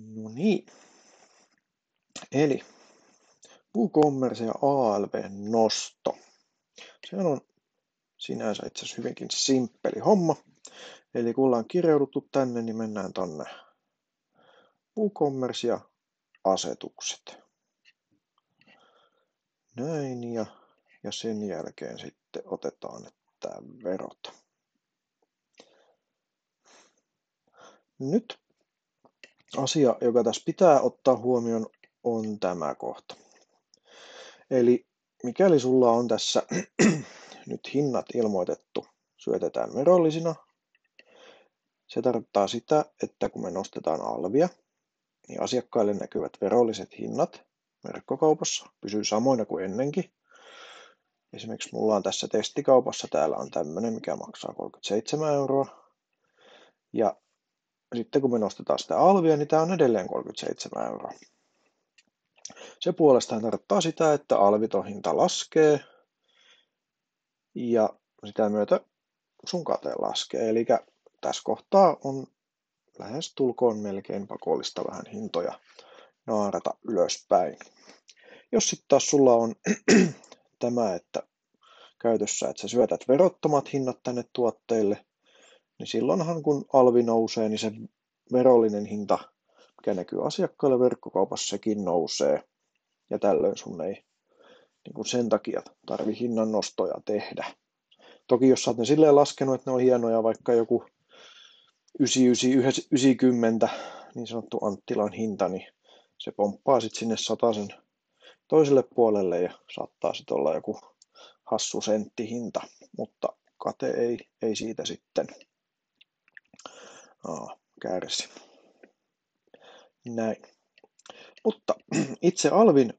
No niin, eli WooCommerce ja ALV:n nosto. Sehän on sinänsä itse asiassa hyvinkin simppeli homma. Eli kun ollaan kirjauduttu tänne, niin mennään tonne WooCommerce ja asetukset. Näin ja sen jälkeen sitten otetaan tämä verot. Nyt asia, joka tässä pitää ottaa huomioon, on tämä kohta. Eli mikäli sulla on tässä nyt hinnat ilmoitettu, syötetään verollisina, se tarkoittaa sitä, että kun me nostetaan alvia, niin asiakkaille näkyvät verolliset hinnat verkkokaupassa pysyy samoina kuin ennenkin. Esimerkiksi mulla on tässä testikaupassa, täällä on tämmöinen, mikä maksaa 37 €. Ja sitten kun me nostetaan sitä alvia, niin tämä on edelleen 37 €. Se puolestaan tarkoittaa sitä, että alviton hinta laskee ja sitä myötä sun kate laskee. Eli tässä kohtaa on lähes tulkoon melkein pakollista vähän hintoja naarata ylöspäin. Jos sitten taas sulla on tämä, että käytössä, että sä syötät verottomat hinnat tänne tuotteille, niin silloinhan kun alvi nousee, niin se verollinen hinta, mikä näkyy asiakkaille verkkokaupassa, sekin nousee. Ja tällöin sun ei niin kuin sen takia tarvi hinnan nostoja tehdä. Toki jos sä oot ne silleen laskenut, että ne on hienoja, vaikka joku 99,90 niin sanottu Anttilan hinta, niin se pomppaa sitten sinne 100 toiselle puolelle ja saattaa sitten olla joku hassu senttihinta, mutta kate ei siitä sitten kärsi. Näin. Mutta itse alvin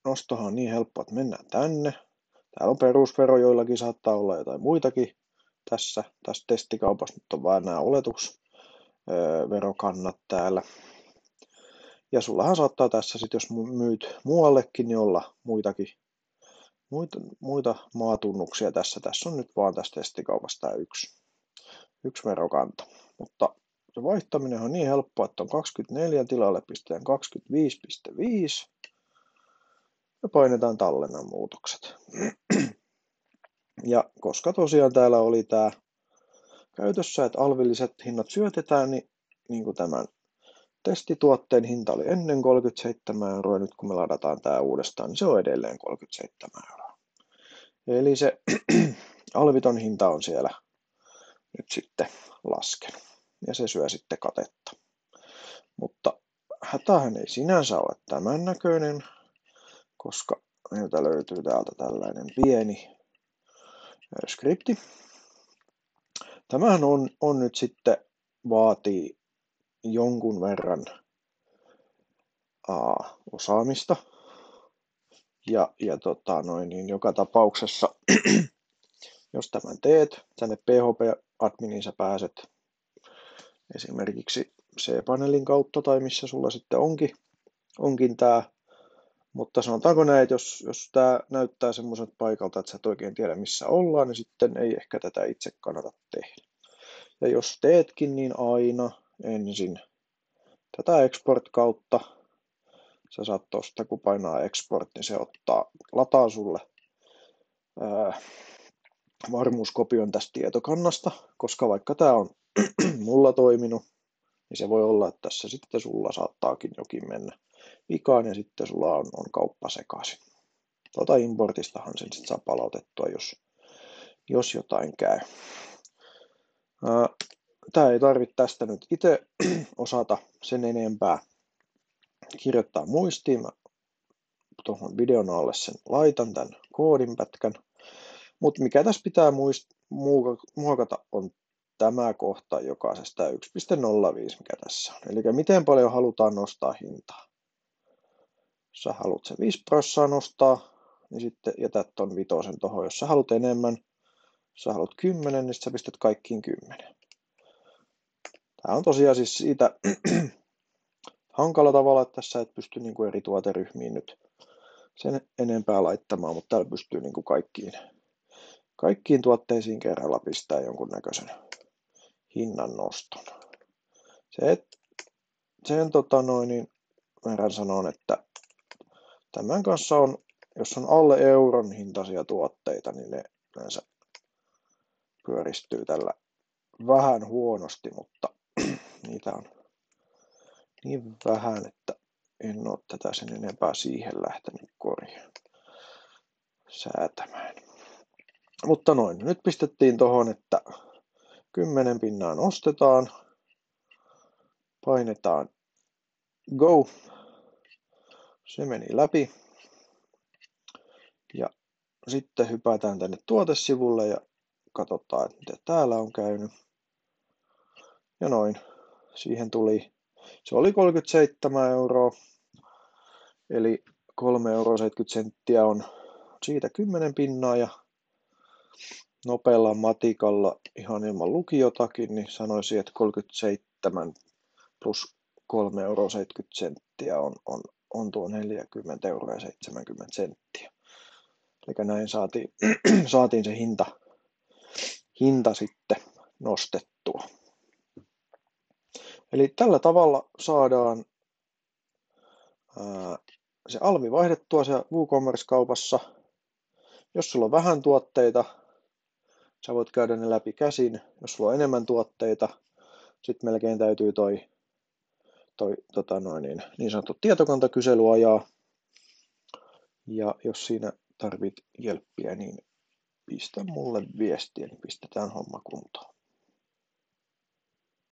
nostohan on niin helppo, että mennään tänne. Täällä on perusvero, joillakin saattaa olla jotain muitakin. Tässä testikaupassa nyt on vain nämä oletusverokannat täällä. Ja sullahan saattaa tässä sitten, jos myyt muuallekin, niin olla muita maatunnuksia tässä. Tässä on nyt vaan tässä testikaupassa tämä yksi verokanta. Mutta se vaihtaminen on niin helppoa, että on 24 tilalle pistetään 25,5 ja painetaan tallennan muutokset. Ja koska tosiaan täällä oli tämä käytössä, että alvilliset hinnat syötetään, niin kuin tämän testituotteen hinta oli ennen 37 €, ja nyt kun me ladataan tämä uudestaan, niin se on edelleen 37 €. Eli se alviton hinta on siellä nyt sitten laskenut, ja se syö sitten katetta. Mutta hätähän ei sinänsä ole tämän näköinen, koska meiltä löytyy täältä tällainen pieni skripti. Tämähän on nyt sitten vaatii jonkun verran osaamista. Ja niin joka tapauksessa, jos tämän teet, tänne PHP-adminiin sä pääset esimerkiksi cPanelin kautta tai missä sulla sitten onkin tämä. Mutta sanotaanko näin, että jos tämä näyttää semmoiselta paikalta, että sä et oikein tiedä missä ollaan, niin sitten ei ehkä tätä itse kannata tehdä. Ja jos teetkin, niin aina ensin tätä export-kautta. Sä saat tuosta, kun painaa export, niin se lataa sulle varmuuskopion tästä tietokannasta, koska vaikka tämä on mulla toiminut, niin se voi olla, että tässä sitten sulla saattaakin jokin mennä vikaan ja sitten sulla on kauppa sekaisin. Importistahan sen sitten saa palautettua, jos jotain käy. Tämä ei tarvitse tästä nyt itse osata sen enempää kirjoittaa muistiin. Mä tuohon videon alle sen laitan tämän koodinpätkän. Mutta mikä tässä pitää muokata on tämä kohta jokaisesta 1,05, mikä tässä on. Eli miten paljon halutaan nostaa hintaa. Jos sä haluat sen 5% nostaa, niin sitten jätät ton 5 tuohon. Jos sä haluat enemmän, jos sä haluat 10, niin sä pistät kaikkiin 10. Tämä on tosiaan siis siitä hankala tavalla, että tässä et pysty niinku eri tuoteryhmiin nyt sen enempää laittamaan, mutta täällä pystyy niinku kaikkiin tuotteisiin kerralla pistää jonkunnäköisen hinnan noston. Se, että sen verran sanon, että tämän kanssa on, jos on alle euron hintaisia tuotteita, niin ne yleensä pyöristyy tällä vähän huonosti, mutta niitä on niin vähän, että en ole tätä sen enempää siihen lähtenyt säätämään. Mutta nyt pistettiin tohon, että 10 pinnaa nostetaan, painetaan go, se meni läpi ja sitten hypätään tänne tuotesivulle ja katsotaan, että mitä täällä on käynyt. Ja siihen tuli, se oli 37 euroa, eli 3,70 € on siitä 10 pinnaa ja nopealla matikalla ihan ilman lukiotakin, niin sanoisin, että 37 plus 3,70 € on tuo 40,70 €. Eli näin saatiin se hinta sitten nostettua. Eli tällä tavalla saadaan se alvi vaihdettua se WooCommerce-kaupassa. Jos sulla on vähän tuotteita, sä voit käydä ne läpi käsin. Jos sulla on enemmän tuotteita, sitten melkein täytyy niin sanottu tietokantakysely ajaa. Ja jos siinä tarvit jelppiä, niin pistä mulle viestiä, niin pistetään homma kuntoon.